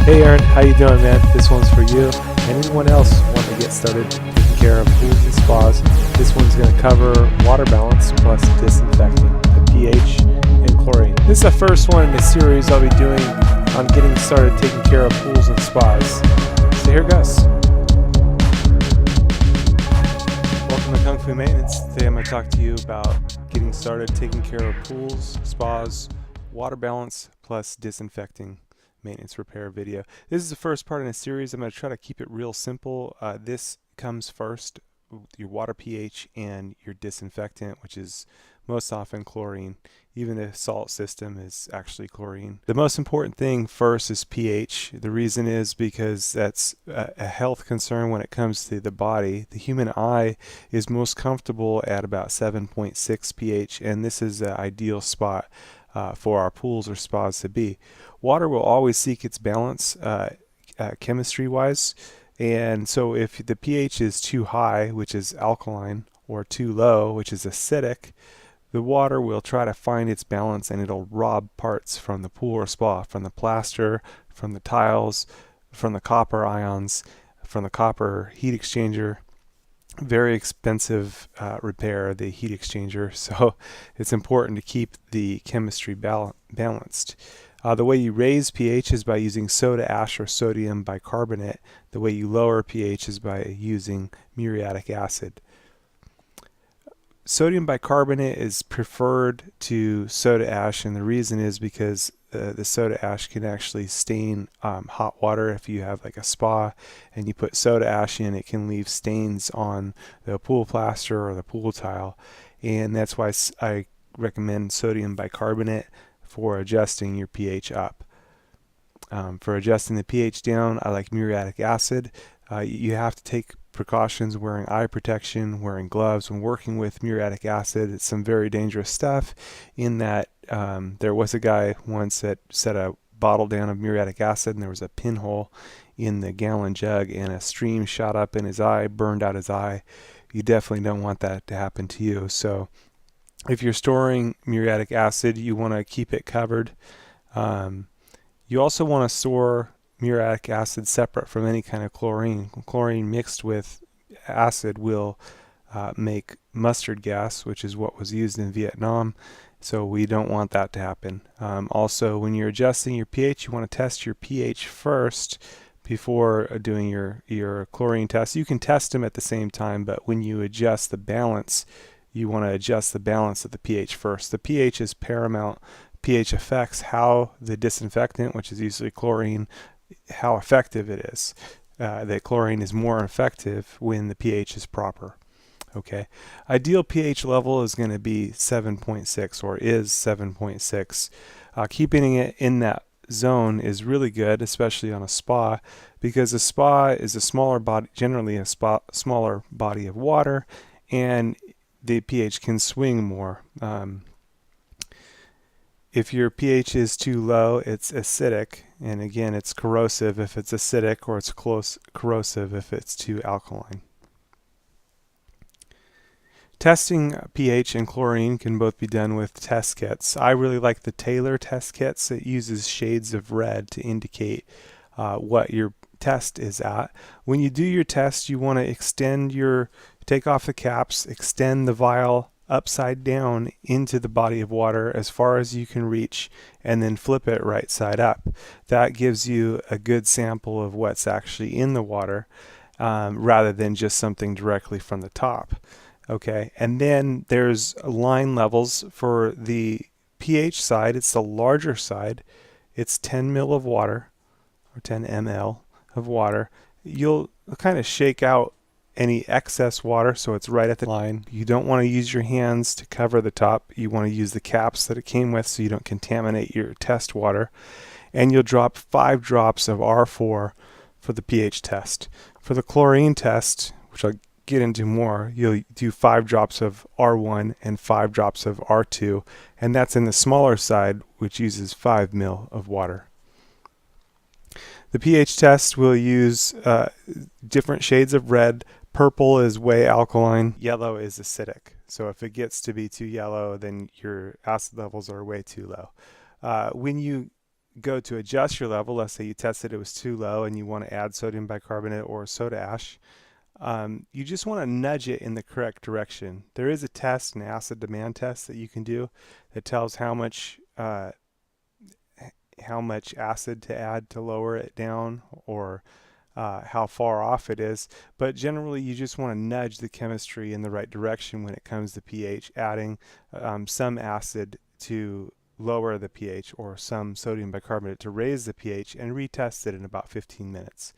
Hey Aaron, how you doing, man? This one's for you. Anyone else want to get started taking care of pools and spas? This one's going to cover water balance plus disinfecting, the pH and chlorine. This is the first one in a series I'll be doing on getting started taking care of pools and spas. So here goes. Welcome to Kung Fu Maintenance. Today I'm going to talk to you about getting started taking care of pools, spas, water balance plus disinfecting maintenance repair video. This is the first part in a series. I'm going to try to keep it real simple. This comes first, your water pH and your disinfectant, which is most often chlorine. Even the salt system is actually chlorine. The most important thing first is pH. The reason is because that's a health concern when it comes to the body. The human eye is most comfortable at about 7.6 pH, and this is the ideal spot for our pools or spas to be. Water will always seek its balance chemistry-wise, and so if the pH is too high, which is alkaline, or too low, which is acidic, the water will try to find its balance and it'll rob parts from the pool or spa, from the plaster, from the tiles, from the copper ions, from the copper heat exchanger. Very expensive repair, the heat exchanger, so it's important to keep the chemistry balanced. The way you raise pH is by using soda ash or sodium bicarbonate. The way you lower pH is by using muriatic acid. Sodium bicarbonate is preferred to soda ash, and the reason is because the soda ash can actually stain hot water. If you have like a spa and you put soda ash in, it can leave stains on the pool plaster or the pool tile, and that's why I recommend sodium bicarbonate for adjusting your pH up. For adjusting the pH down, I like muriatic acid. You have to take precautions wearing eye protection, wearing gloves when working with muriatic acid. It's some very dangerous stuff in that there was a guy once that set a bottle down of muriatic acid and there was a pinhole in the gallon jug and a stream shot up in his eye, burned out his eye. You definitely don't want that to happen to you. So if you're storing muriatic acid, you want to keep it covered. You also want to store muriatic acid separate from any kind of chlorine. Chlorine mixed with acid will make mustard gas, which is what was used in Vietnam, so we don't want that to happen. Also, when you're adjusting your pH, you want to test your pH first before doing your chlorine test. You can test them at the same time, but when you adjust the balance, you want to adjust the balance of the pH first. The pH is paramount. pH affects how the disinfectant, which is usually chlorine, how effective it is. The chlorine is more effective when the pH is proper. Okay, ideal pH level is going to be 7.6 or is 7.6. Keeping it in that zone is really good, especially on a spa, because a spa is a smaller body, generally a smaller body of water, and the pH can swing more. If your pH is too low, it's acidic, and again, it's corrosive if it's acidic, or it's corrosive if it's too alkaline. Testing pH and chlorine can both be done with test kits. I really like the Taylor test kits. It uses shades of red to indicate what your test is at. When you do your test, you want to take off the caps, extend the vial upside down into the body of water as far as you can reach, and then flip it right side up. That gives you a good sample of what's actually in the water, rather than just something directly from the top. Okay, and then there's line levels for the pH side. It's the larger side. It's 10 ml of water, or 10 ml of water. You'll kind of shake out any excess water so it's right at the line. You don't want to use your hands to cover the top. You want to use the caps that it came with so you don't contaminate your test water. And you'll drop 5 drops of R4 for the pH test. For the chlorine test, which I'll get into more, you'll do 5 drops of R1 and 5 drops of R2, and that's in the smaller side, which uses 5 ml of water. The pH test will use different shades of red. Purple is way alkaline, yellow is acidic. So if it gets to be too yellow, then your acid levels are way too low. When you go to adjust your level, let's say you tested it was too low and you want to add sodium bicarbonate or soda ash, you just want to nudge it in the correct direction. There is a test, an acid demand test that you can do that tells how much acid to add to lower it down, or how far off it is. But generally, you just want to nudge the chemistry in the right direction when it comes to pH, adding some acid to lower the pH or some sodium bicarbonate to raise the pH, and retest it in about 15 minutes.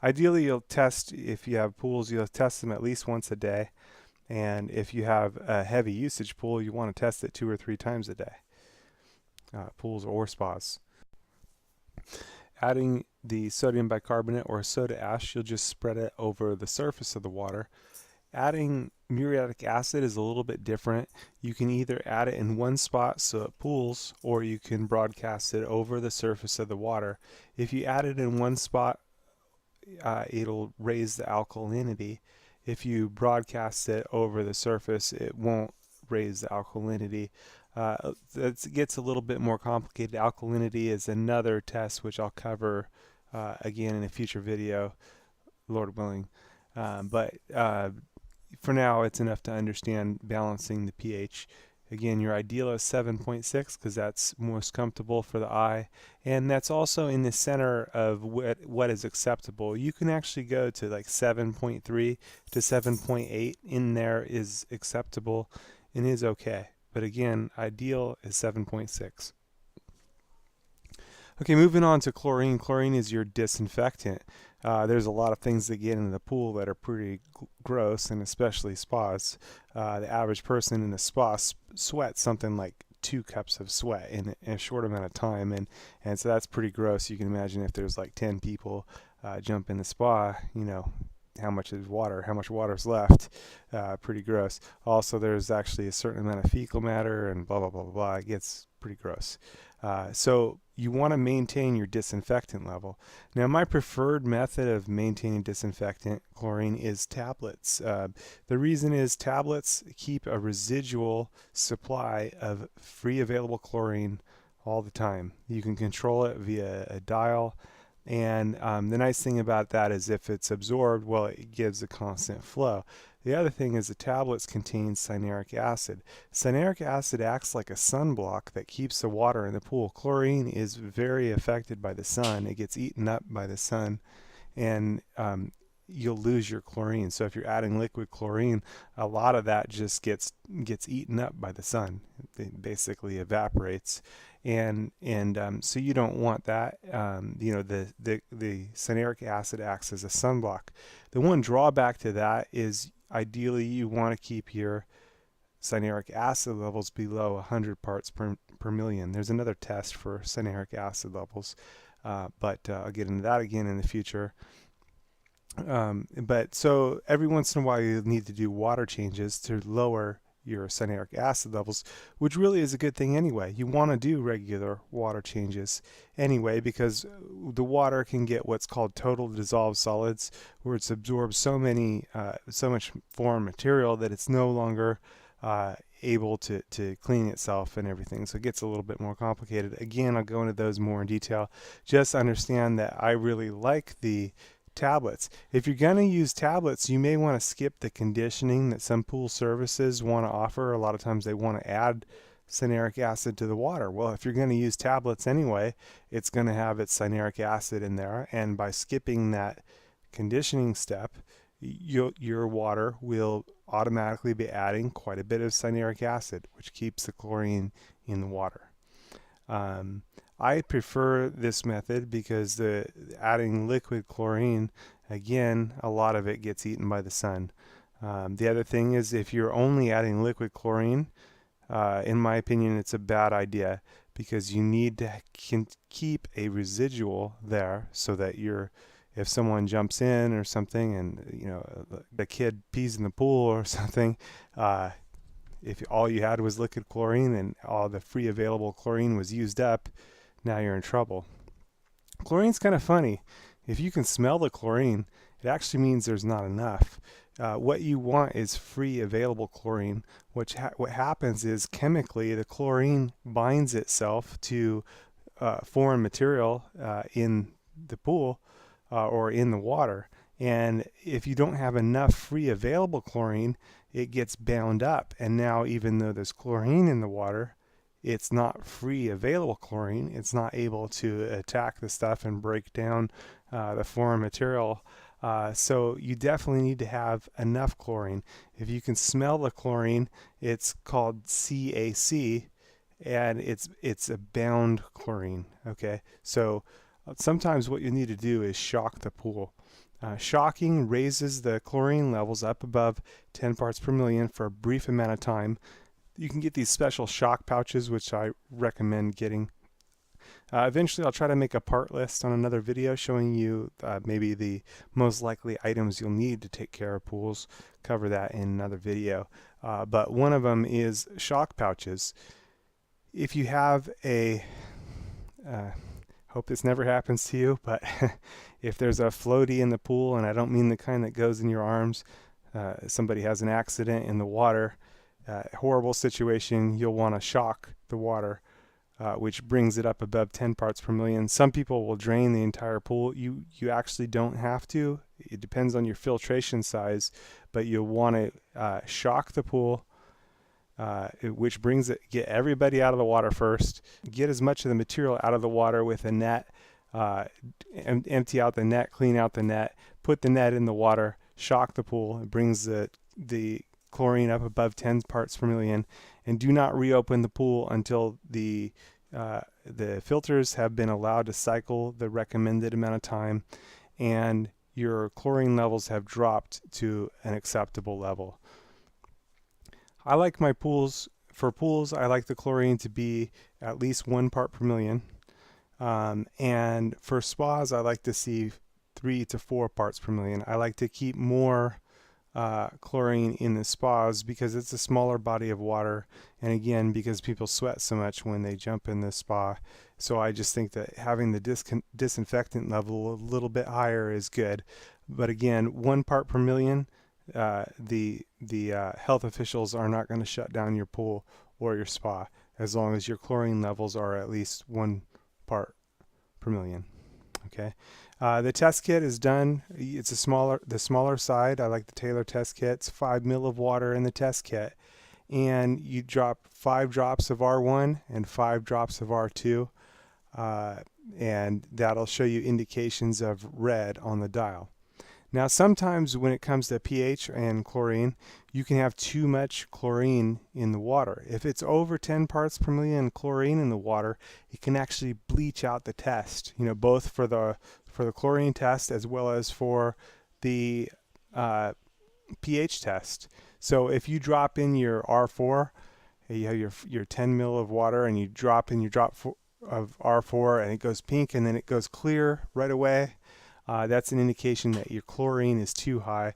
Ideally, you'll test, if you have pools, you'll test them at least once a day. And if you have a heavy usage pool, you want to test it 2 or 3 times a day, pools or spas. Adding the sodium bicarbonate or soda ash, you'll just spread it over the surface of the water. Adding muriatic acid is a little bit different. You can either add it in one spot so it pools, or you can broadcast it over the surface of the water. If you add it in one spot, it'll raise the alkalinity. If you broadcast it over the surface, it won't raise the alkalinity. It gets a little bit more complicated. Alkalinity is another test which I'll cover again in a future video, Lord willing. But for now, it's enough to understand balancing the pH. Again, your ideal is 7.6 because that's most comfortable for the eye, and that's also in the center of what is acceptable. You can actually go to like 7.3 to 7.8. In there is acceptable and is okay. But again, ideal is 7.6. Okay, moving on to chlorine. Chlorine is your disinfectant. There's a lot of things that get into the pool that are pretty gross, and especially spas. The average person in a spa sweats something like 2 cups of sweat in a short amount of time, and so that's pretty gross. You can imagine if there's like 10 people jump in the spa, how much water is left. Pretty gross. Also, there's actually a certain amount of fecal matter and blah blah blah blah blah. It gets pretty gross. So you want to maintain your disinfectant level. Now, my preferred method of maintaining disinfectant chlorine is tablets. The reason is tablets keep a residual supply of free available chlorine all the time. You can control it via a dial. And the nice thing about that is if it's absorbed, well, it gives a constant flow. The other thing is the tablets contain cyanuric acid. Cyanuric acid acts like a sunblock that keeps the water in the pool. Chlorine is very affected by the sun. It gets eaten up by the sun, and you'll lose your chlorine. So if you're adding liquid chlorine, a lot of that just gets eaten up by the sun. It basically evaporates, and so you don't want that. The cyanuric acid acts as a sunblock. The one drawback to that is ideally you want to keep your cyanuric acid levels below 100 parts per million. There's another test for cyanuric acid levels, but I'll get into that again in the future. But so every once in a while you need to do water changes to lower your cyanuric acid levels, which really is a good thing anyway. You want to do regular water changes anyway, because the water can get what's called total dissolved solids, where it's absorbed so much foreign material that it's no longer able to clean itself and everything. So it gets a little bit more complicated. Again, I'll go into those more in detail. Just understand that I really like the tablets. If you're going to use tablets, you may want to skip the conditioning that some pool services want to offer. A lot of times they want to add cyanuric acid to the water. Well, if you're going to use tablets anyway, it's going to have its cyanuric acid in there, and by skipping that conditioning step, your water will automatically be adding quite a bit of cyanuric acid, which keeps the chlorine in the water. I prefer this method because adding liquid chlorine, again, a lot of it gets eaten by the sun. The other thing is, if you're only adding liquid chlorine, in my opinion, it's a bad idea, because you need to keep a residual there so that if someone jumps in or something and the kid pees in the pool or something, if all you had was liquid chlorine and all the free available chlorine was used up, now you're in trouble. Chlorine's kind of funny. If you can smell the chlorine, it actually means there's not enough. What you want is free available chlorine. What happens is, chemically, the chlorine binds itself to foreign material in the pool or in the water. And if you don't have enough free available chlorine, it gets bound up. And now, even though there's chlorine in the water, it's not free available chlorine. It's not able to attack the stuff and break down the foreign material. So you definitely need to have enough chlorine. If you can smell the chlorine, it's called CaC, and it's a bound chlorine. Okay, so sometimes what you need to do is shock the pool. Shocking raises the chlorine levels up above 10 parts per million for a brief amount of time. You can get these special shock pouches, which I recommend getting. Eventually I'll try to make a part list on another video showing you maybe the most likely items you'll need to take care of pools. Cover that in another video. But one of them is shock pouches. If you have a, hope this never happens to you, but if there's a floaty in the pool, and I don't mean the kind that goes in your arms, somebody has an accident in the water, horrible situation, you'll want to shock the water, which brings it up above 10 parts per million. Some people will drain the entire pool. You actually don't have to. It depends on your filtration size, but you'll want to shock the pool, which brings it, get everybody out of the water first. Get as much of the material out of the water with a net. Empty out the net, clean out the net, put the net in the water, shock the pool. It brings the chlorine up above 10 parts per million, and do not reopen the pool until the filters have been allowed to cycle the recommended amount of time and your chlorine levels have dropped to an acceptable level. I like my pools, for pools I like the chlorine to be at least 1 part per million, and for spas I like to see 3 to 4 parts per million. I like to keep more chlorine in the spas because it's a smaller body of water, and again because people sweat so much when they jump in the spa. So I just think that having the disinfectant level a little bit higher is good. But again, 1 part per million, the health officials are not going to shut down your pool or your spa as long as your chlorine levels are at least 1 part per million. Okay. The test kit is done. It's the smaller side. I like the Taylor test kit. It's 5 ml of water in the test kit, and you drop 5 drops of R1 and 5 drops of R2, and that'll show you indications of red on the dial. Now sometimes when it comes to pH and chlorine, you can have too much chlorine in the water. If it's over 10 parts per million chlorine in the water, it can actually bleach out the test, both for the chlorine test as well as for the pH test. So if you drop in your R4, you have your 10 ml of water, and you drop in your drop of R4 and it goes pink and then it goes clear right away, that's an indication that your chlorine is too high.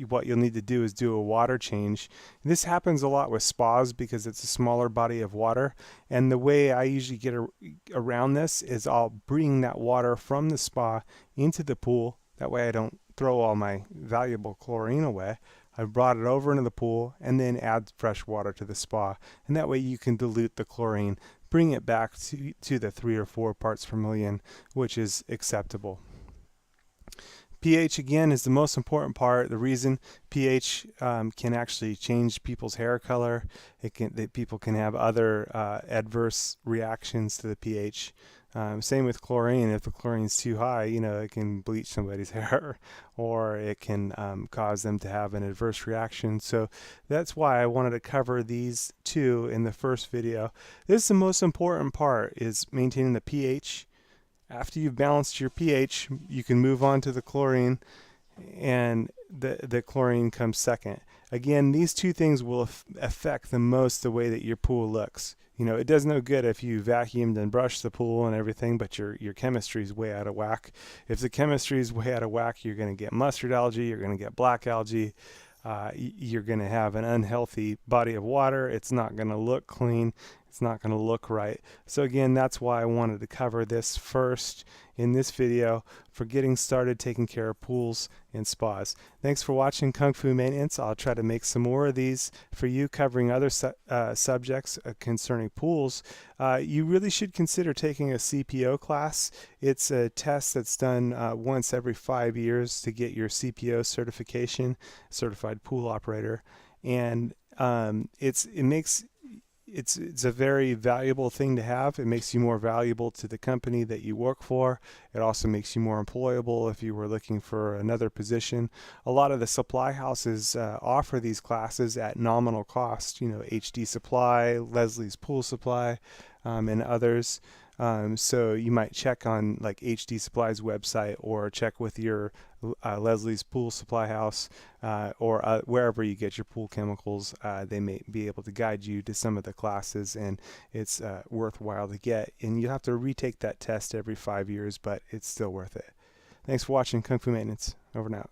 What you'll need to do is do a water change. This happens a lot with spas because it's a smaller body of water, and the way I usually get around this is I'll bring that water from the spa into the pool. That way I don't throw all my valuable chlorine away. I brought it over into the pool and then add fresh water to the spa, and that way you can dilute the chlorine, bring it back to the 3 or 4 parts per million, which is acceptable. pH again is the most important part. The reason pH can actually change people's hair color, people can have other adverse reactions to the pH. Same with chlorine. If the chlorine is too high, it can bleach somebody's hair, or it can cause them to have an adverse reaction. So that's why I wanted to cover these two in the first video. This is the most important part, is maintaining the pH. After you've balanced your pH, you can move on to the chlorine, and the chlorine comes second. Again, these two things will affect the most the way that your pool looks. It does no good if you vacuumed and brushed the pool and everything, but your chemistry is way out of whack. If the chemistry is way out of whack, you're going to get mustard algae, you're going to get black algae, you're going to have an unhealthy body of water. It's not going to look clean. It's not going to look right. So again, that's why I wanted to cover this first in this video for getting started taking care of pools and spas. Thanks for watching Kung Fu Maintenance. I'll try to make some more of these for you covering other subjects concerning pools. You really should consider taking a CPO class. It's a test that's done once every 5 years to get your CPO certification, Certified Pool Operator. And it's a very valuable thing to have. It makes you more valuable to the company that you work for. It also makes you more employable if you were looking for another position. A lot of the supply houses offer these classes at nominal cost. You know, HD Supply, Leslie's Pool Supply, and others. So you might check on like HD Supply's website or check with your Leslie's Pool Supply House or wherever you get your pool chemicals. They may be able to guide you to some of the classes, and it's worthwhile to get. And you have to retake that test every 5 years, but it's still worth it. Thanks for watching Kung Fu Maintenance. Over and out.